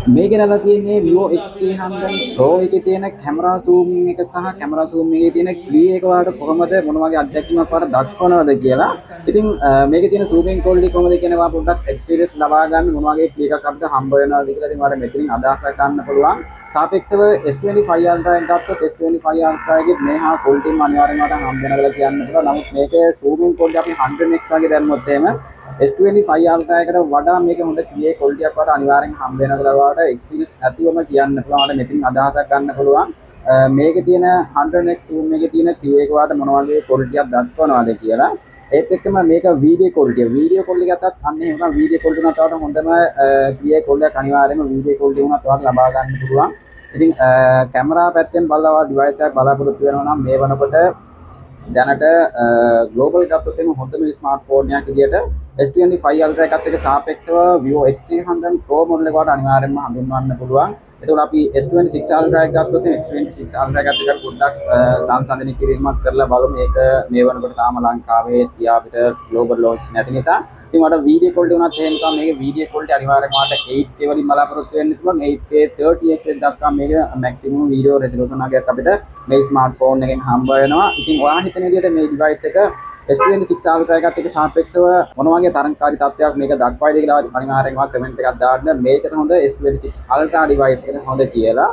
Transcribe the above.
මේක නලා තියෙන්නේ Vivo X300 Pro එකේ තියෙන කැමරා zooming එක සහ කැමරා zoom එකේ තියෙන clear එක වලට කොහොමද මොන වගේ අත්දැකීමක් වලට දක්වනවද කියලා. ඉතින් මේකේ තියෙන zooming quality කොහොමද කියන ඒවා පොඩ්ඩක් experience ලබා ගන්න මොන වගේ clear එකක් අපිට හම්බ වෙනවද කියලා ඉතින් ඔයාලට මෙතනින් අදහසක් ගන්න පුළුවන්. සාපේක්ෂව S25 Ultra එක ගත්තොත් S25 Ultra එකේ මේ හා quality එක අනිවාර්යෙන්ම මට හම්බ වෙනවා කියලා කියන්න පුළුවන්. නමුත් මේකේ zooming quality අපි 100x වගේ දැම්මොත් එහෙම S25 Ultra එකට වඩා මේක හොඳ ක්ලියර් ක්වොලිටි එකක් වලට අනිවාර්යෙන් හම්බ වෙනවා කියලා ඔයාලට එක්ස්පීරියන්ස් ඇතිවම කියන්න පුළුවන්. ඔයාලට මෙතනින් අදහසක් ගන්න පුළුවන්. මේකේ තියෙන 100x zoom එකේ තියෙන ක්ලියර් එක වලට මොන වගේ ක්වොලිටි එකක් දක්වනවද කියලා. ඒත් එක්කම මේක වීඩියෝ ක්වොලිටි ගත්තත් අන්න එහෙම වීඩියෝ ක්වොලිටි උනත් ඔයාලට හොඳම ක්ලියර් ක්වොලිටි එකක් අනිවාර්යෙන්ම වීඩියෝ ක්වොලිටි උනත් ඔයාලට ලබා ගන්න පුළුවන්. ඉතින් කැමරා පැත්තෙන් බලලා ඔයා ඩිවයිස් එකක් බලාපොරොත්තු වෙනවා නම් මේ වෙනකොට දැනට ග්ලෝබල් ගත්තොත් එම හොඳම ස්මාර්ට්ෆෝන් එකක් විදියට S25 Ultra එකත් එක්ක සාපේක්ෂව Vivo X300 Pro මොඩල් එක වලට අනිවාර්යෙන්ම හඳුන්වන්න පුළුවන්. එතකොට අපි S26 Ultra එක ගත්තොත් S26 Ultra එකත් එක්ක පොඩ්ඩක් සංසන්දනය කිරීමක් කරලා බලමු. මේක මේ වෙනකොට තාම ලංකාවේ තියා අපිට ග්ලෝබල් ලොන්ච් නැති නිසා. ඉතින් මට වීඩියෝ ක්වොලිටි උනත් එහෙම තමයි මේකේ වීඩියෝ ක්වොලිටි අනිවාර්යෙන්ම මට 8K වලින් බලාපොරොත්තු වෙන්න පුළුවන්. 8K 30fps දක්වා මේක මැක්සිමම් වීඩියෝ රෙසලූෂන් එකක් අපිට මේ ස්මාර්ට්ෆෝන් එකෙන් හම්බ වෙනවා. ඉතින් ඔයා හිතන විදිහට මේ ඩිවයිස් එක S26 Ultra එකත් එක්ක සාපේක්ෂව මොන වගේ තරංකාරී තත්ත්වයක් මේක දක්වයිද කියලා අනිවාර්යෙන්ම කමෙන්ට් එකක් දාන්න. මේකට හොඳ S26 Ultra ඩිවයිස් එකට හොඳ කියලා.